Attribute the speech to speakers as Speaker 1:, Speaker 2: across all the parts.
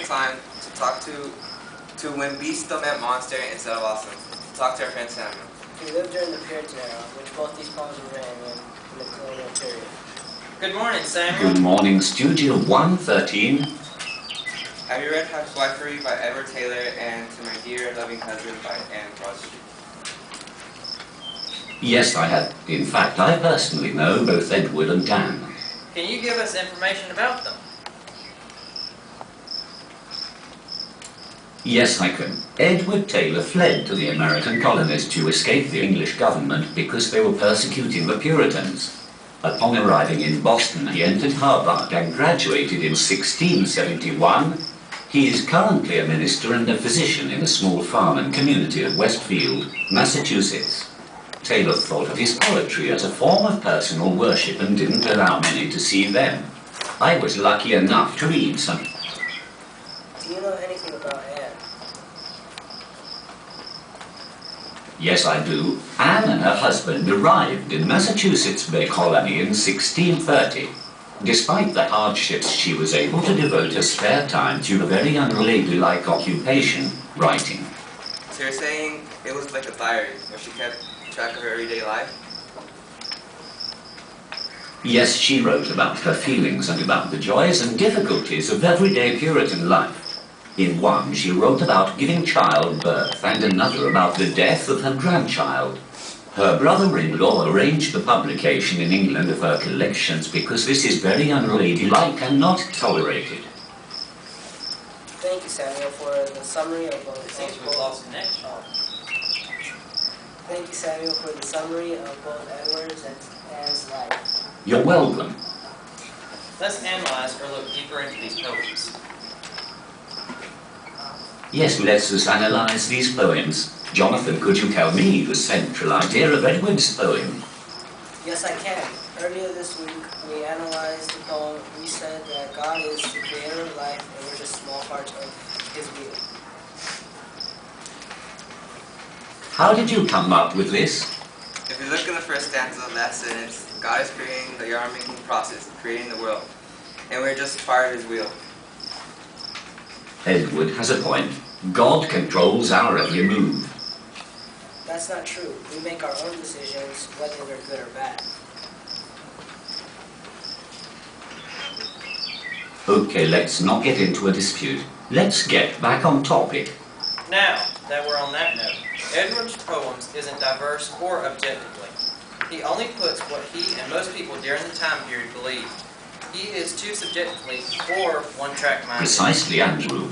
Speaker 1: time to talk to when beasts still meant monster instead of awesome. Talk to our friend Samuel.
Speaker 2: He lived during the Puritan era, which both these poems were written in the colonial period.
Speaker 3: Good morning, Samuel.
Speaker 4: Good morning, Studio 113.
Speaker 1: Have you read Housewifery by Edward Taylor and To My Dear Loving Husband by Anne Crosby?
Speaker 4: Yes, I have. In fact, I personally know both Edward and Dan.
Speaker 3: Can you give us information about them?
Speaker 4: Yes, I can. Edward Taylor fled to the American colonies to escape the English government because they were persecuting the Puritans. Upon arriving in Boston, he entered Harvard and graduated in 1671. He is currently a minister and a physician in a small farm and community of Westfield, Massachusetts. Taylor thought of his poetry as a form of personal worship and didn't allow many to see them. I was lucky enough to read some.
Speaker 2: Do you know anything about Anne?
Speaker 4: Yes, I do. Anne and her husband arrived in Massachusetts Bay Colony in 1630. Despite the hardships, she was able to devote her spare time to a very unladylike occupation, writing.
Speaker 1: So you're saying it was like a diary where she kept track of her everyday life?
Speaker 4: Yes, she wrote about her feelings and about the joys and difficulties of everyday Puritan life. In one, she wrote about giving childbirth and another about the death of her grandchild. Her brother-in-law arranged the publication in England of her collections because this is very unladylike and not tolerated.
Speaker 2: Thank you, Samuel, for the summary of both.
Speaker 3: It seems we've lost connection.
Speaker 2: Thank you, Samuel, for the summary of both Edward's and Anne's life.
Speaker 4: You're welcome.
Speaker 3: Let's analyze or look deeper into these poems.
Speaker 4: Yes, let's just analyze these poems. Jonathan, could you tell me the central idea of Edward's poem?
Speaker 2: Yes, I can. Earlier this week, we analyzed the poem. We said that God is the creator of life and we're just small parts of his wheel.
Speaker 4: How did you come up with this?
Speaker 1: If you look in the first stanza of that sentence, God is creating the yarn-making process, creating the world, and we're just part of his wheel.
Speaker 4: Edward has a point. God controls our every move.
Speaker 2: That's not true. We make our own decisions, whether they're good or bad.
Speaker 4: Okay, let's not get into a dispute. Let's get back on topic.
Speaker 3: Now that we're on that note, Edward's poems isn't diverse or objectively. He only puts what he and most people during the time period believed. He is too subjectively or one-track minded.
Speaker 4: Precisely, Andrew.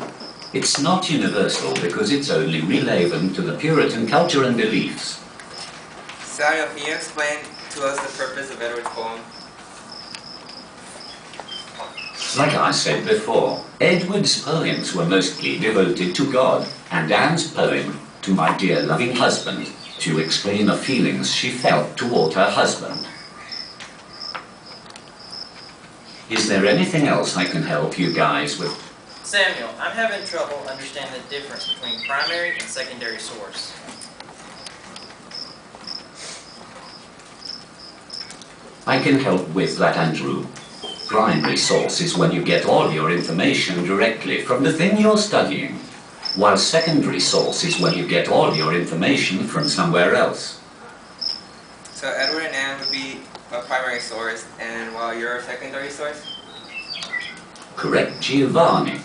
Speaker 4: It's not universal because it's only relevant to the Puritan culture and beliefs.
Speaker 1: Samuel, can you explain to us the purpose of Edward's poem?
Speaker 4: Like I said before, Edward's poems were mostly devoted to God, and Anne's poem, To My Dear Loving Husband, to explain the feelings she felt toward her husband. Is there anything else I can help you guys with?
Speaker 3: Samuel, I'm having trouble understanding the difference between primary and secondary source.
Speaker 4: I can help with that, Andrew. Primary source is when you get all your information directly from the thing you're studying, while secondary source is when you get all your information from somewhere else.
Speaker 1: So Edward and Anne would be a primary source, and while you're a secondary source?
Speaker 4: Correct, Jiovany.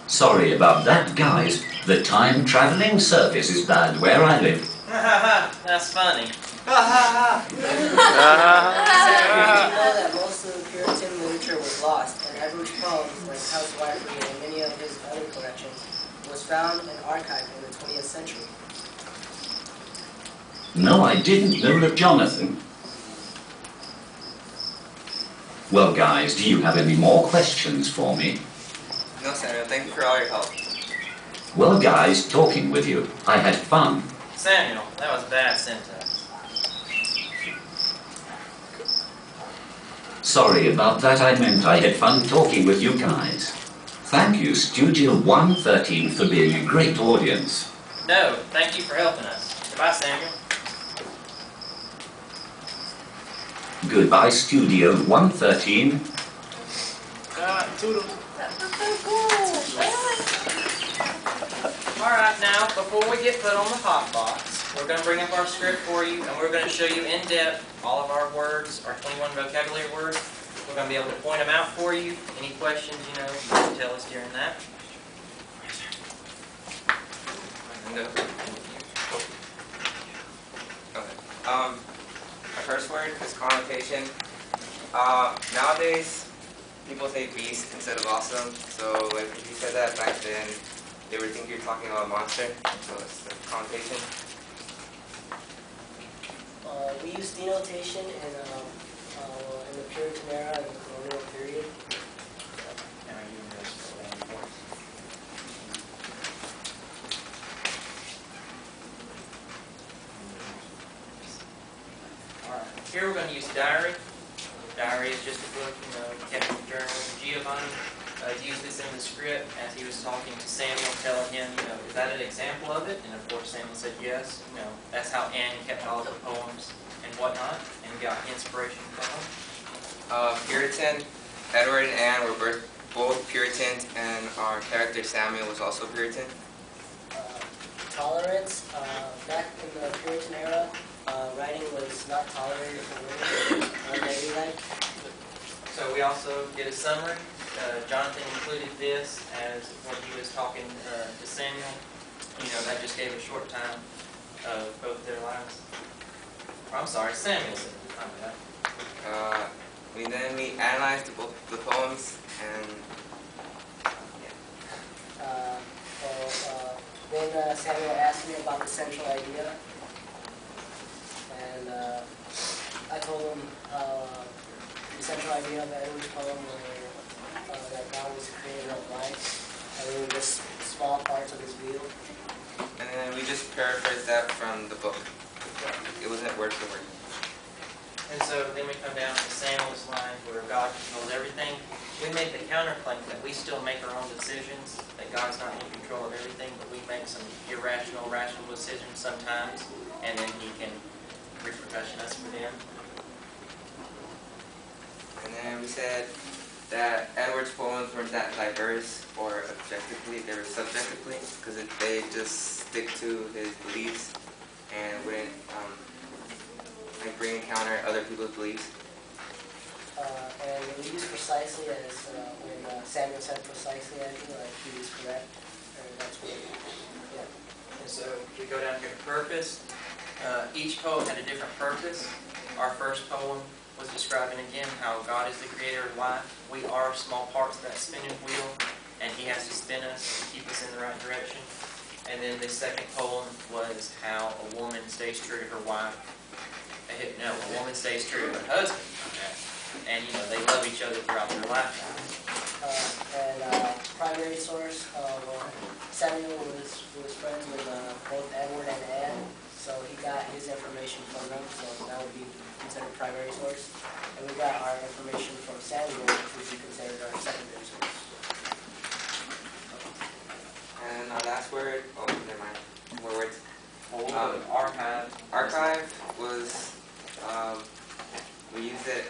Speaker 4: Sorry about that, guys. The time-traveling service is bad where I live.
Speaker 3: Ha ha ha, that's funny.
Speaker 1: Ha ha
Speaker 2: Did you know that most of the Puritan literature was lost, and Edward's poems, like Housewifery and many of his other collections, was found and archived in the 20th century?
Speaker 4: No, I didn't know that, Jonathan. Well, guys, do you have any more questions for me?
Speaker 1: No, Samuel, thank you for all your help.
Speaker 4: Well, guys, talking with you, I had fun.
Speaker 3: Samuel, that was bad syntax.
Speaker 4: Sorry about that, I meant I had fun talking with you guys. Thank you, Studio 113, for being a great audience.
Speaker 3: No, thank you for helping us. Bye, Samuel.
Speaker 4: Goodbye, Studio 113.
Speaker 3: Alright, now, before we get put on the hot box, we're going to bring up our script for you, and we're going to show you in depth all of our words, our 21 vocabulary words. We're going to be able to point them out for you. Any questions, you can tell us during that.
Speaker 1: My first word is connotation. Nowadays, people say beast instead of awesome. So like if you said that back then, they would think you're talking about a monster. So it's the connotation.
Speaker 2: We use denotation in the Puritan era and the colonial period.
Speaker 3: Here we're going to use diary. Diary is just a book, kept in the journal. Jiovany used this in the script as he was talking to Samuel, telling him, is that an example of it? And of course Samuel said yes. That's how Anne kept all of the poems and whatnot, and got inspiration from them.
Speaker 1: Puritan. Edward and Anne were both Puritans, and our character Samuel was also Puritan.
Speaker 2: Tolerance. Back in the Puritan era, writing was not tolerated for women on daily life.
Speaker 3: So we also did a summary. Jonathan included this as when he was talking to Samuel. That just gave a short time of both their lives. I'm sorry, Samuel said it.
Speaker 1: We analyzed the poems, and
Speaker 2: then Samuel asked me about the central idea, and I told him the central idea of Edward's poem was that God was the creator of life, and we were just small parts of his wheel.
Speaker 1: and then we just paraphrased that from the book. It wasn't word for word.
Speaker 3: And so then we come down to Samuel's line where God controls everything. We made the counterclaim that we still make our own decisions, that God's not in control of everything, but we make some irrational, rational decisions sometimes, and then He can repercussion us for them.
Speaker 1: And then we said that Edward's poems weren't that diverse or objectively, they were subjectively, because they just stick to his beliefs and wouldn't bring and counter other people's beliefs.
Speaker 2: And we use precisely as when Samuel said precisely, I feel like he was correct. Or that's what, yeah.
Speaker 3: And so we go down here to purpose. Each poem had a different purpose. Our first poem was describing again how God is the creator of life. We are small parts of that spinning wheel, and He has to spin us to keep us in the right direction. And then the second poem was how a woman stays true to her wife. A woman stays true to her husband. And they love each other throughout their lifetime.
Speaker 2: Primary source, Samuel was friends with both Edward and Anne, so he got his information from them, so that would be considered primary source. And we got our information from Samuel, which would be considered our secondary source.
Speaker 1: And our last word, never mind, more words.
Speaker 3: Archive.
Speaker 1: Archive was, we used it,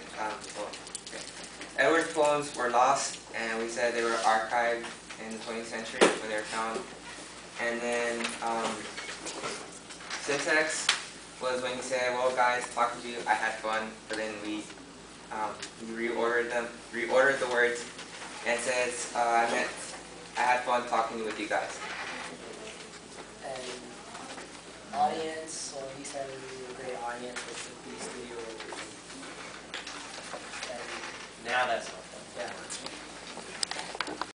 Speaker 1: Edward's poems were lost, and we said they were archived in the 20th century when they were found. And then syntax was when you said, well guys, talking to you, I had fun, but then we reordered the words, and it says, I had fun talking with you guys.
Speaker 2: And audience, well, he said we were a great audience with the studio.
Speaker 3: Now that's my point.
Speaker 2: Yeah.